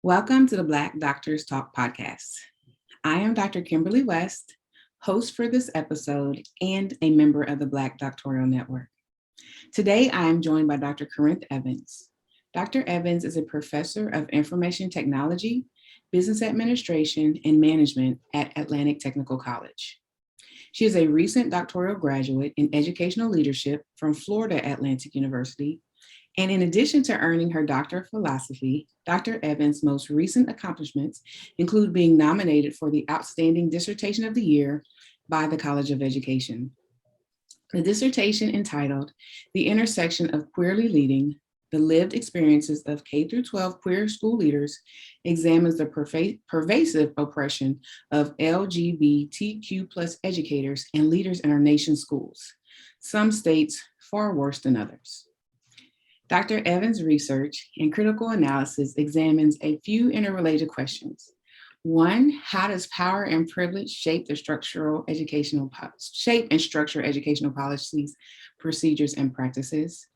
Welcome to the Black Doctors Talk podcast. I am Dr. Kimberly West, host for this episode and a member of the Black Doctoral Network. Today, I am joined by Dr. Corinth Evans. Dr. Evans is a professor of information technology, business administration, and management at Atlantic Technical College. She is a recent doctoral graduate in educational leadership from Florida Atlantic University. And in addition to earning her Doctor of Philosophy, Dr. Evans' most recent accomplishments include being nominated for the Outstanding Dissertation of the Year by the College of Education. The dissertation, entitled The Intersection of Queerly Leading, the Lived Experiences of K-12 Queer School Leaders, examines the pervasive oppression of LGBTQ plus educators and leaders in our nation's schools, some states far worse than others. Dr. Evans' research and critical analysis examines a few interrelated questions. One, how does power and privilege shape and structure educational policies, procedures, and practices?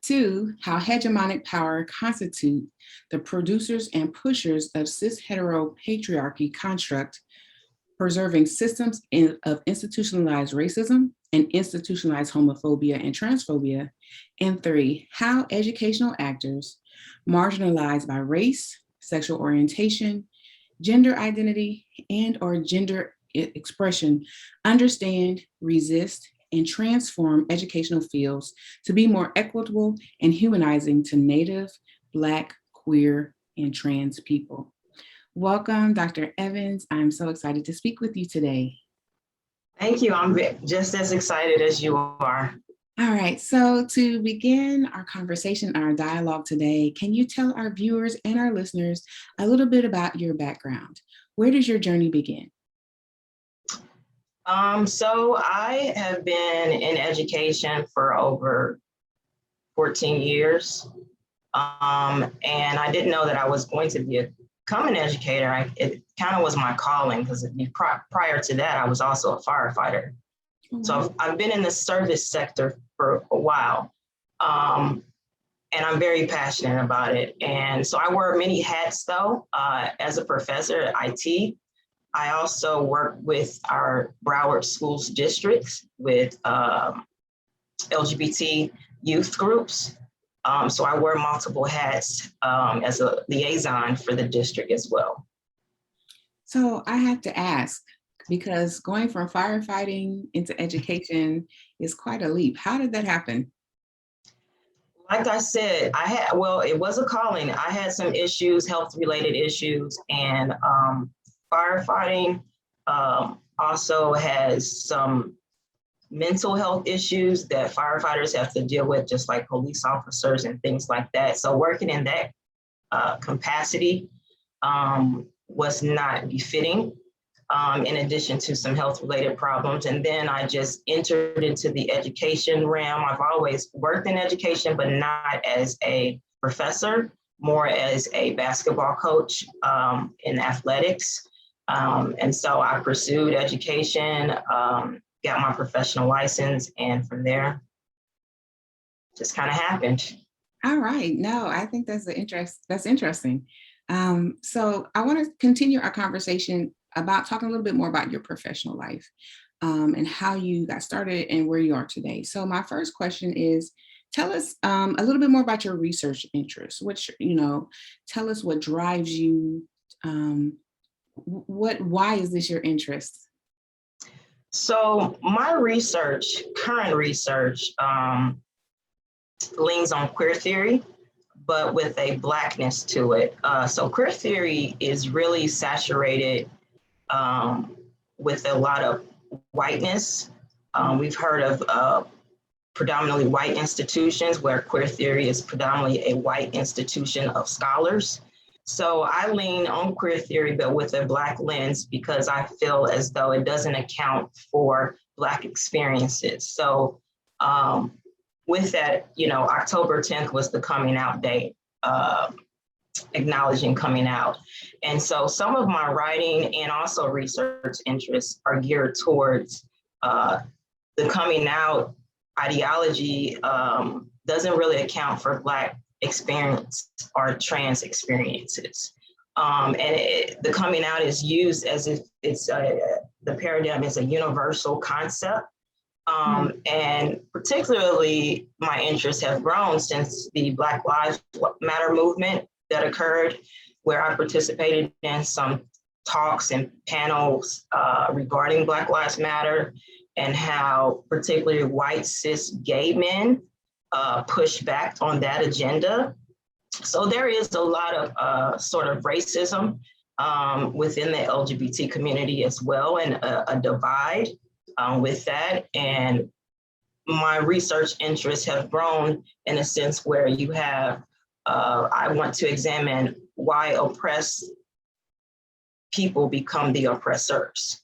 Two, how hegemonic power constitute the producers and pushers of cis hetero-patriarchy construct, preserving systems of institutionalized racism and institutionalized homophobia and transphobia. And three, how educational actors marginalized by race, sexual orientation, gender identity, and or gender expression understand, resist, and transform educational fields to be more equitable and humanizing to Native, Black, queer, and trans people. Welcome, Dr. Evans. I'm so excited to speak with you today. Thank you. I'm just as excited as you are. All right. So to begin our conversation, our dialogue today, can you tell our viewers and our listeners a little bit about your background? Where does your journey begin? So I have been in education for over 14 years. And I didn't know that I was going to become an educator. It kind of was my calling, because prior to that, I was also a firefighter. Mm-hmm. So I've been in the service sector for a while, and I'm very passionate about it. And so I wear many hats, though. As a professor at IT, I also work with our Broward Schools districts with LGBT youth groups. So I wear multiple hats as a liaison for the district as well. So I have to ask, because going from firefighting into education is quite a leap. How did that happen? Like I said, it was a calling. I had some issues, health-related issues, and firefighting also has some mental health issues that firefighters have to deal with, just like police officers and things like that. So working in that capacity was not befitting, in addition to some health-related problems. And then I just entered into the education realm. I've always worked in education, but not as a professor, more as a basketball coach in athletics. And so I pursued education, got my professional license, and from there, just kind of happened. All right. No, I think that's interesting. So I want to continue our conversation about talking a little bit more about your professional life and how you got started and where you are today. So my first question is, tell us a little bit more about your research interests. Tell us what drives you. Why is this your interest? So my current research, leans on queer theory, but with a Blackness to it. So queer theory is really saturated with a lot of whiteness. We've heard of predominantly white institutions where queer theory is predominantly a white institution of scholars. So I lean on queer theory, but with a Black lens, because I feel as though it doesn't account for Black experiences. So with that, October 10th was the coming out date, acknowledging coming out. And so some of my writing and also research interests are geared towards the coming out ideology doesn't really account for Black experience or trans experiences. The coming out is used as if it's the paradigm is a universal concept. And particularly my interests have grown since the Black Lives Matter movement that occurred, where I participated in some talks and panels regarding Black Lives Matter, and how particularly white cis gay men push back on that agenda. So there is a lot of sort of racism within the LGBT community as well, and a divide with that. And my research interests have grown in a sense where you have, I want to examine why oppressed people become the oppressors.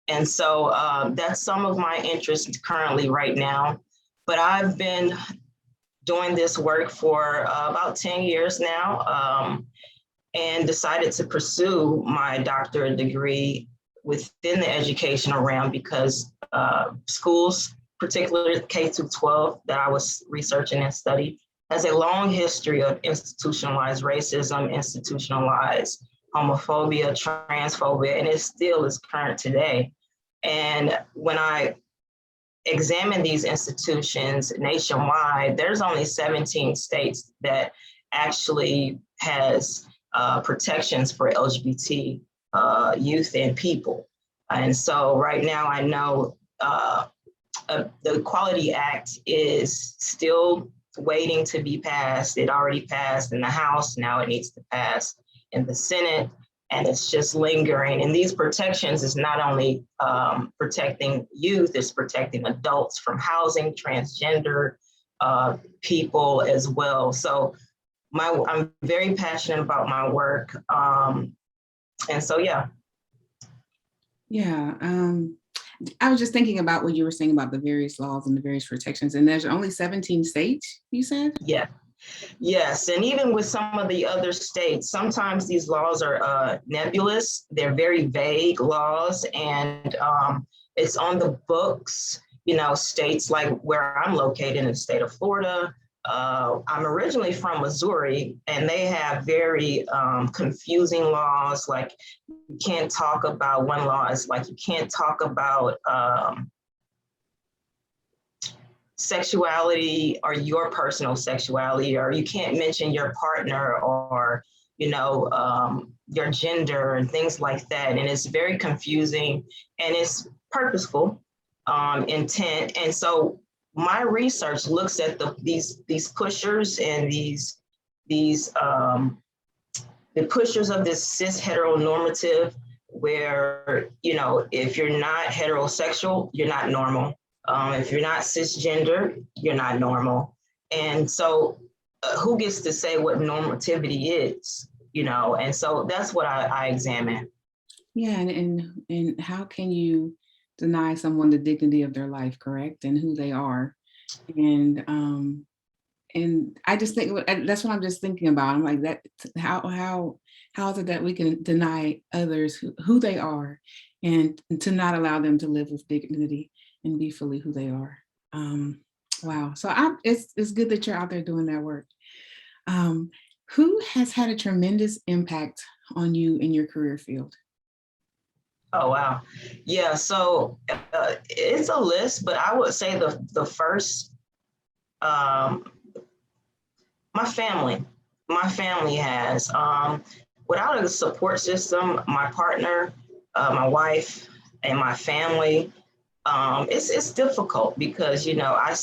And so that's some of my interests currently right now. But I've been doing this work for about 10 years now, and decided to pursue my doctorate degree within the educational realm because schools, particularly K-12 that I was researching and studying, has a long history of institutionalized racism, institutionalized homophobia, transphobia, and it still is current today. And when I examine these institutions nationwide, there's only 17 states that actually has protections for LGBT youth and people. And so right now I know the Equality Act is still waiting to be passed. It already passed in the House, now it needs to pass in the Senate, and it's just lingering. And these protections is not only protecting youth, it's protecting adults from housing, transgender people as well. So I'm very passionate about my work. And so, yeah. Yeah, I was just thinking about what you were saying about the various laws and the various protections, and there's only 17 states, you said? Yeah. Yes, and even with some of the other states, sometimes these laws are nebulous. They're very vague laws, and it's on the books. You know, states like where I'm located in the state of Florida. I'm originally from Missouri, and they have very confusing laws. Like you can't talk about, one law is like you can't talk about sexuality or your personal sexuality, or you can't mention your partner or, you know, your gender and things like that. And it's very confusing, and it's purposeful intent. And so my research looks at these pushers and the pushers of this cis heteronormative, where, you know, if you're not heterosexual, you're not normal. If you're not cisgender, you're not normal. And so who gets to say what normativity is, you know? And so that's what I examine. Yeah, and how can you deny someone the dignity of their life, correct? And who they are. And I just think that's what I'm just thinking about. I'm like, that how is it that we can deny others who they are, and to not allow them to live with dignity and be fully who they are? Wow. So it's good that you're out there doing that work. Who has had a tremendous impact on you in your career field? Oh, wow. Yeah, so it's a list, but I would say the first, my family has, without a support system, my partner, my wife, and my family, it's difficult because, you know, I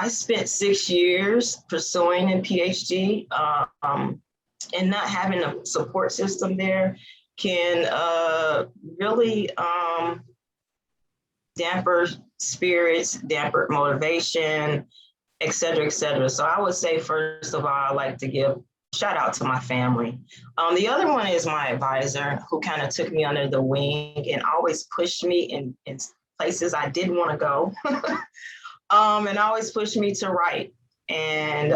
spent 6 years pursuing a PhD, and not having a support system there can really damper spirits, damper motivation, et cetera, et cetera. So I would say, first of all, I like to give shout out to my family. The other one is my advisor, who kind of took me under the wing and always pushed me in places I didn't want to go, and always pushed me to write. And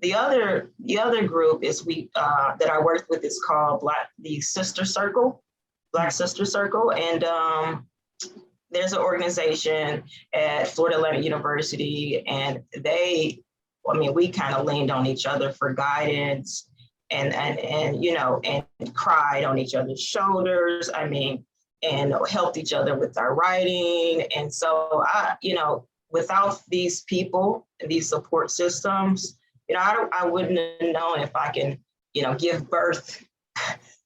the other group is that I worked with is called the Sister Circle, Black Sister Circle, and there's an organization at Florida Atlantic University, and they I mean, we kind of leaned on each other for guidance and you know, and cried on each other's shoulders. I mean, and helped each other with our writing. And so you know, without these people and these support systems, you know, I wouldn't have known if I can, you know, give birth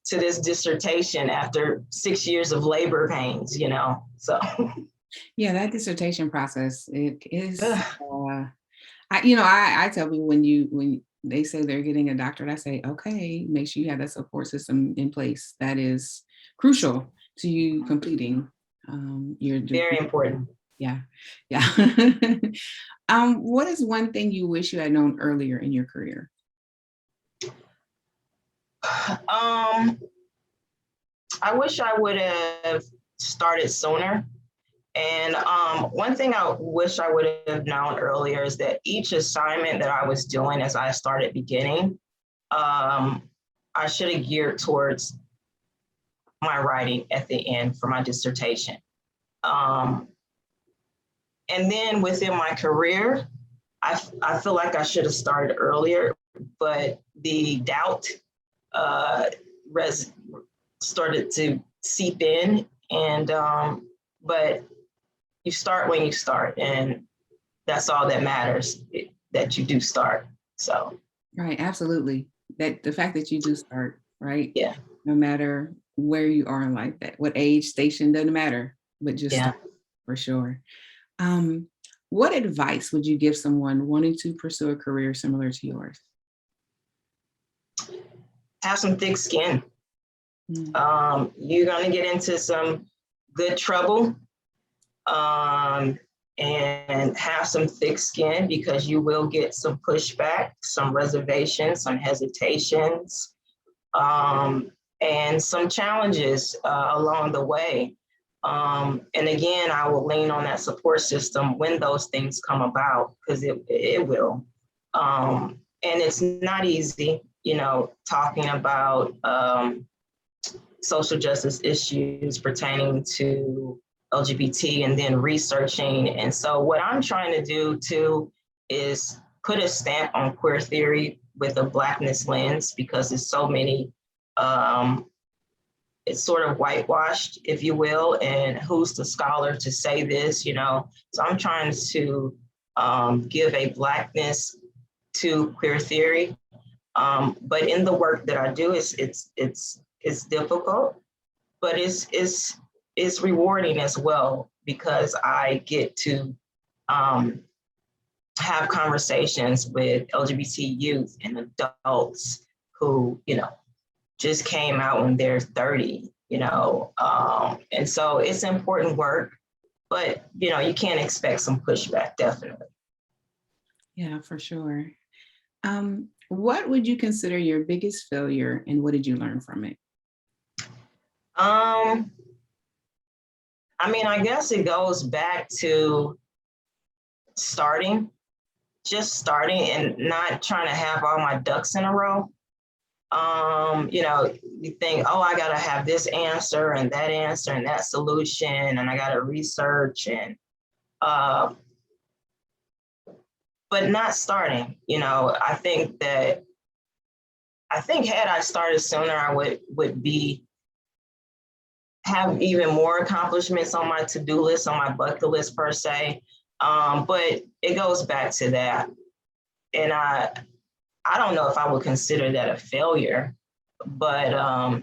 to this dissertation after 6 years of labor pains, you know, so. Yeah, that dissertation process, it is, I tell people when they say they're getting a doctorate, I say, okay, make sure you have that support system in place. That is crucial to you completing your degree. Very important. Yeah. Yeah. What is one thing you wish you had known earlier in your career? I wish I would have started sooner. And one thing I wish I would have known earlier is that each assignment that I was doing as I started beginning, I should have geared towards my writing at the end for my dissertation. And then within my career, I feel like I should have started earlier, but the doubt started to seep in, and but you start when you start, and that's all that matters, that you do start. So right, absolutely. That the fact that you do start, right? Yeah. No matter where you are in life, that what age, station, doesn't matter, but just start, for sure. What advice would you give someone wanting to pursue a career similar to yours? Have some thick skin. You're going to get into some good trouble, and have some thick skin, because you will get some pushback, some reservations, some hesitations, and some challenges along the way. And again, I will lean on that support system when those things come about, because it will. And it's not easy, you know, talking about social justice issues pertaining to LGBT and then researching. And so what I'm trying to do too is put a stamp on queer theory with a Blackness lens, because there's so many, it's sort of whitewashed, if you will, and who's the scholar to say this, you know? So I'm trying to give a Blackness to queer theory. But in the work that I do, it's difficult, but it's rewarding as well, because I get to have conversations with LGBT youth and adults who, you know, just came out when they're 30, you know, and so it's important work, but, you know, you can't expect some pushback, definitely. Yeah, for sure. What would you consider your biggest failure, and what did you learn from it? I mean, I guess it goes back to just starting and not trying to have all my ducks in a row. You know, you think, oh, I got to have this answer and that solution, and I got to research, and but not starting. You know, I think had I started sooner, I would have even more accomplishments on my to-do list, on my bucket list per se. But it goes back to that. And I don't know if I would consider that a failure, but I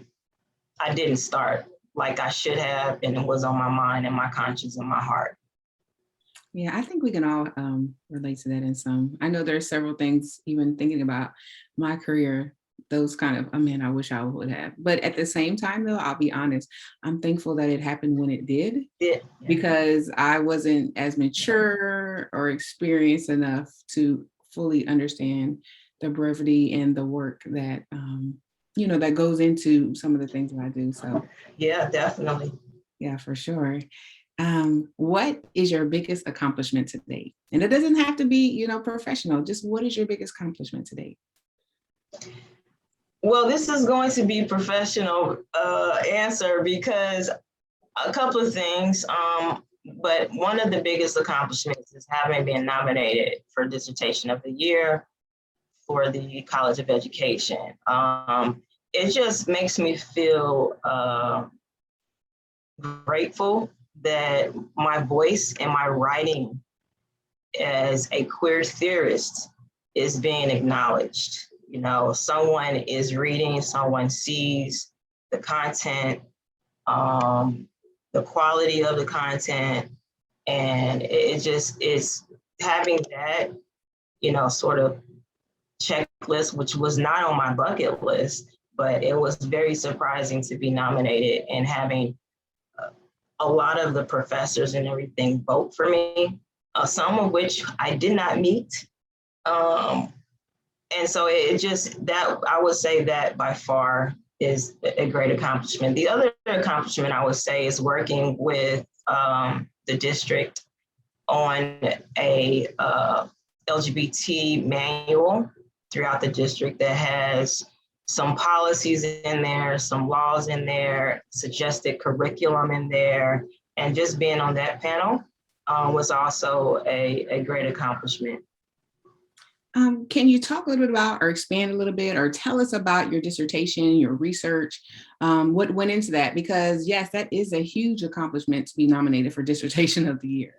didn't start like I should have, and it was on my mind and my conscience and my heart. Yeah, I think we can all relate to that in some. I know there are several things, even thinking about my career, those kind of, I mean, I wish I would have. But at the same time, though, I'll be honest, I'm thankful that it happened when it did, because I wasn't as mature or experienced enough to fully understand the brevity and the work that, you know, that goes into some of the things that I do. So yeah, definitely. Yeah, for sure. What is your biggest accomplishment to date? And it doesn't have to be, you know, professional. Just what is your biggest accomplishment to date? Well, this is going to be professional answer, because a couple of things. but one of the biggest accomplishments is having been nominated for Dissertation of the Year for the College of Education. It just makes me feel grateful that my voice and my writing as a queer theorist is being acknowledged. You know, someone is reading, someone sees the content, the quality of the content, and it just is having that, you know, sort of checklist, which was not on my bucket list, but it was very surprising to be nominated and having a lot of the professors and everything vote for me, some of which I did not meet. And so it just, that I would say that by far is a great accomplishment. The other accomplishment I would say is working with the district on a LGBT manual throughout the district that has some policies in there, some laws in there, suggested curriculum in there, and just being on that panel was also a great accomplishment. Can you talk a little bit about, or expand a little bit, or tell us about your dissertation, your research, what went into that? Because yes, that is a huge accomplishment to be nominated for Dissertation of the Year.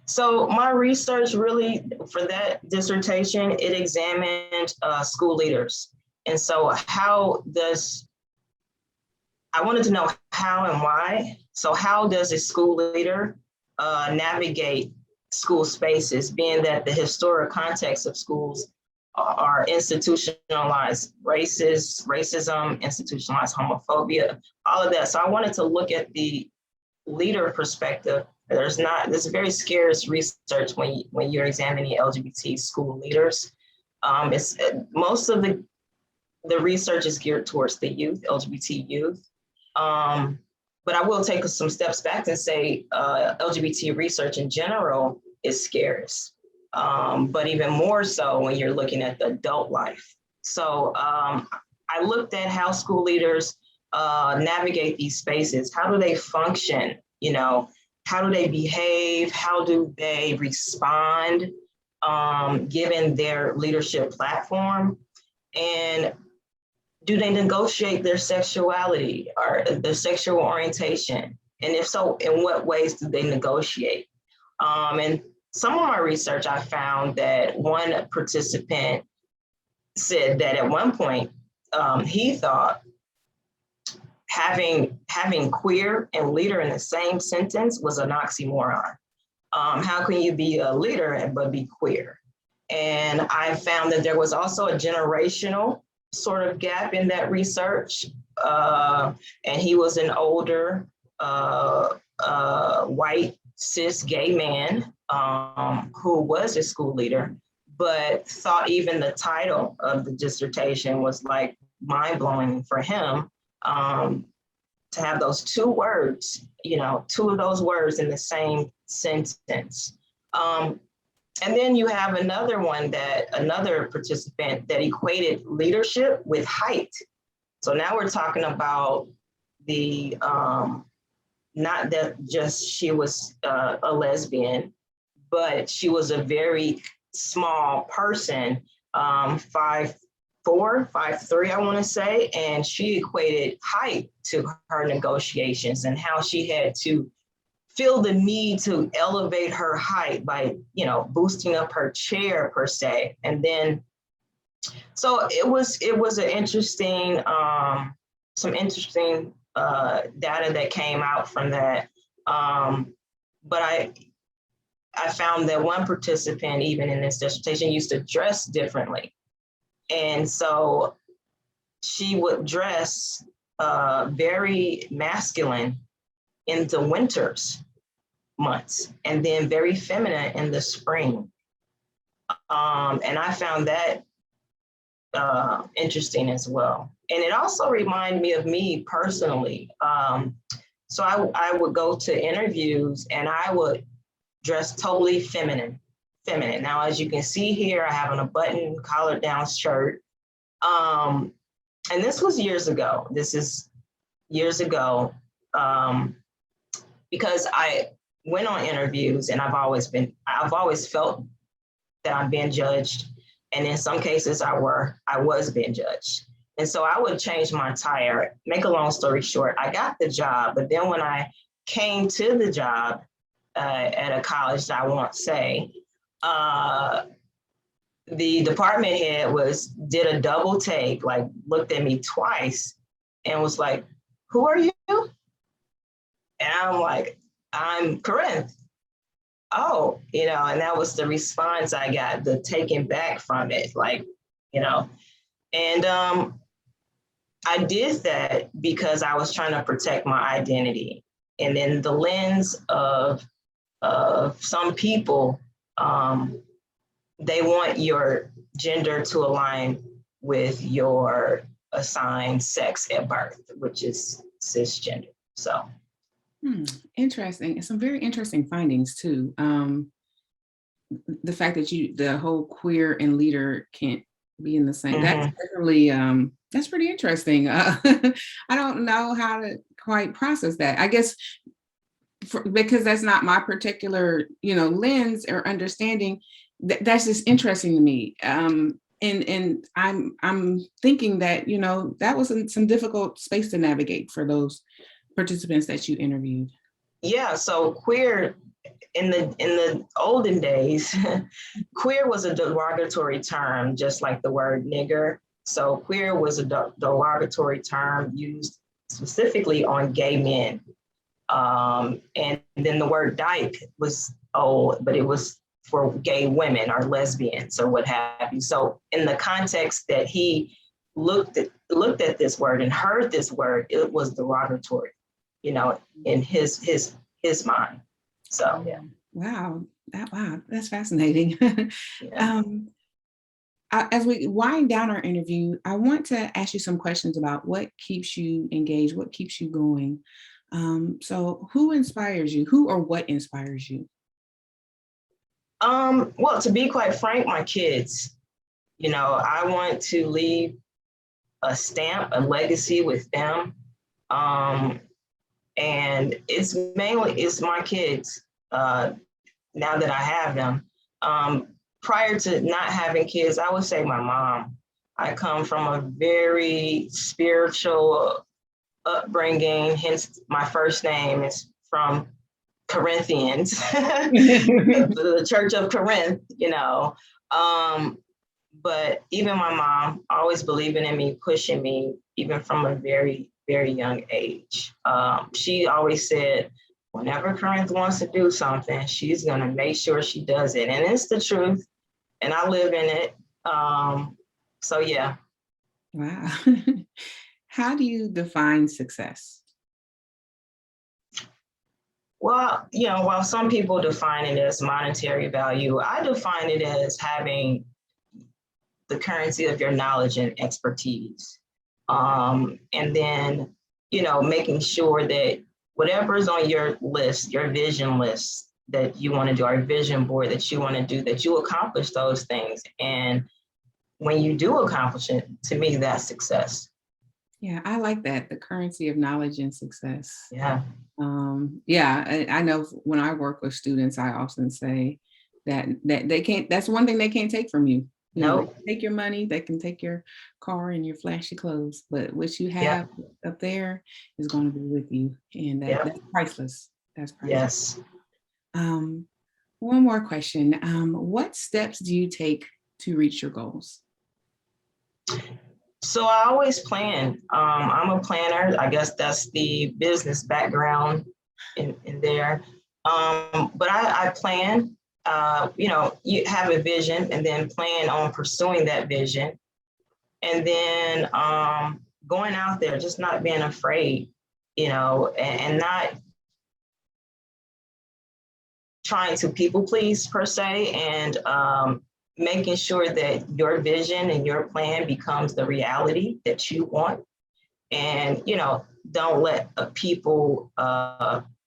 So my research really, for that dissertation, it examined school leaders. And so I wanted to know how and why. So how does a school leader navigate school spaces, being that the historic context of schools are institutionalized racism, institutionalized homophobia, all of that. So I wanted to look at the leader perspective. There's very scarce research when you're examining LGBT school leaders. Most of the research is geared towards the youth, LGBT youth. But I will take some steps back and say LGBT research in general is scarce, but even more so when you're looking at the adult life. So I looked at how school leaders navigate these spaces. How do they function? You know, how do they behave? How do they respond given their leadership platform? And do they negotiate their sexuality or their sexual orientation? And if so, in what ways do they negotiate? And some of my research, I found that one participant said that at one point, he thought having queer and leader in the same sentence was an oxymoron. How can you be a leader but be queer? And I found that there was also a generational sort of gap in that research. And he was an older white cis gay man who was a school leader, but thought even the title of the dissertation was like mind-blowing for him to have those two words, you know, two of those words in the same sentence. And then you have another participant that equated leadership with height. So now we're talking about the, not that just she was a lesbian, but she was a very small person, 5'4", 5'3", I want to say, and she equated height to her negotiations and how she had to feel the need to elevate her height by, you know, boosting up her chair per se. And then, so it was an interesting, some interesting data that came out from that. But I found that one participant, even in this dissertation, used to dress differently. And so she would dress very masculine in the winters months, and then very feminine in the spring. And I found that interesting as well. And it also reminded me of me personally. So I would go to interviews and I would dress totally feminine. Now, as you can see here, I have on a button collared down shirt. And this was years ago. This is years ago. Because went on interviews, and I've always felt that I'm being judged. And in some cases I was being judged. And so I would change my tire. Make a long story short, I got the job, but then when I came to the job at a college that I won't say, the department head did a double take, like looked at me twice and was like, "Who are you?" And I'm like, "I'm Corinth." Oh, and that was the response I got, the taken back from it, like, and I did that because I was trying to protect my identity. And in the lens of some people, they want your gender to align with your assigned sex at birth, which is cisgender. So. Interesting. And some very interesting findings too. The fact that the whole queer and leader can't be in the same, that's definitely, that's pretty interesting. I don't know how to quite process that. I guess because that's not my particular, lens or understanding, that's just interesting to me. And I'm thinking that, that was some difficult space to navigate for those participants that you interviewed. Yeah, so queer in the olden days, queer was a derogatory term, just like the word nigger. So queer was a derogatory term used specifically on gay men. And then the word dyke was old, but it was for gay women or lesbians or what have you. So in the context that he looked at this word and heard this word, it was derogatory, in his mind. So yeah. Wow, that's fascinating. Yeah. As we wind down our interview, I want to ask you some questions about what keeps you engaged, what keeps you going. So who inspires you? Who or what inspires you? Well, to be quite frank, my kids. I want to leave a stamp, a legacy with them. And it's my kids, now that I have them. Prior to not having kids, I would say my mom. I come from a very spiritual upbringing, hence my first name is from Corinthians, the Church of Corinth, but even my mom always believing in me, pushing me, even from a very, very young age. She always said, whenever Corinth wants to do something, she's going to make sure she does it. And it's the truth. And I live in it. So, yeah. Wow. How do you define success? Well, while some people define it as monetary value, I define it as having the currency of your knowledge and expertise. And then, making sure that whatever's on your list, your vision list that you want to do, our vision board that you want to do, that you accomplish those things. And when you do accomplish it, to me, that's success. Yeah, I like that, the currency of knowledge and success. Yeah. I know when I work with students, I often say that they can't, that's one thing they can't take from you. No. They can take your money, they can take your car and your flashy clothes, but what you have up there is going to be with you. And that's priceless. That's priceless. Yes. One more question. What steps do you take to reach your goals? So I always plan. I'm a planner. I guess that's the business background in there. But I plan, you have a vision and then plan on pursuing that vision. And then going out there, just not being afraid, and not trying to people please per se, and making sure that your vision and your plan becomes the reality that you want. And, don't let people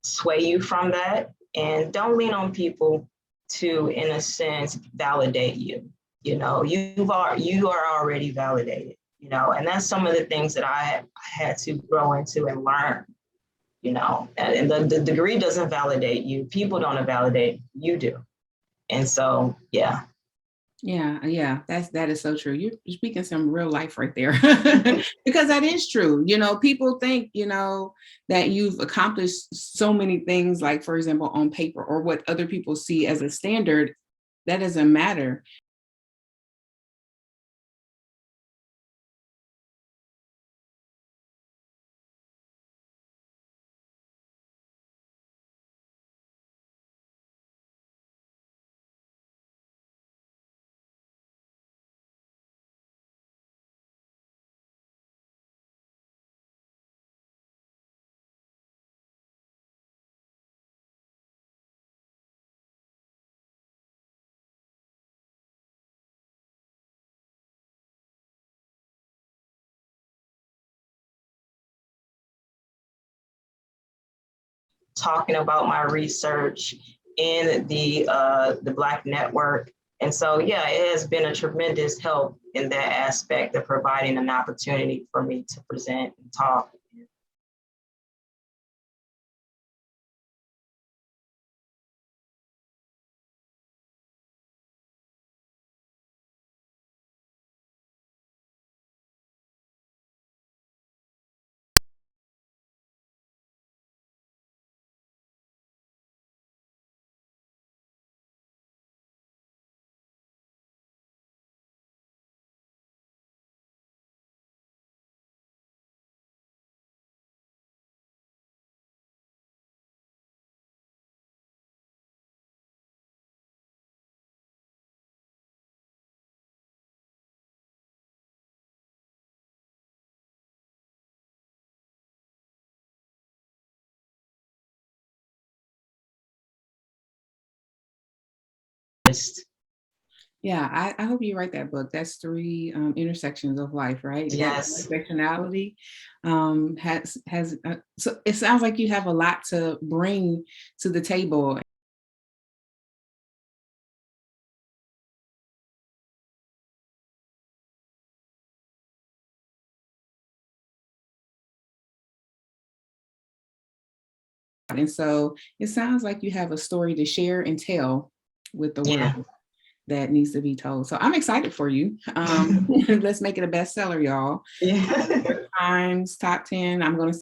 sway you from that. And don't lean on people to, in a sense, validate you. You are already validated, and that's some of the things that I had to grow into and learn. you know, and the degree doesn't validate you. People don't validate, you do. And so, yeah. Yeah, that is so true. You're speaking some real life right there. Because that is true. You know, people think, you know, that you've accomplished so many things, like, for example, on paper, or what other people see as a standard. That doesn't matter. Talking about my research in the Black network. And so, yeah, it has been a tremendous help in that aspect of providing an opportunity for me to present and talk. Yeah, I hope you write that book. That's three intersections of life, right? Yes. That intersectionality so it sounds like you have a lot to bring to the table. And so it sounds like you have a story to share and tell with the world. Yeah. That needs to be told. So I'm excited for you. Let's make it a bestseller, y'all. Yeah. Times top 10. I'm going to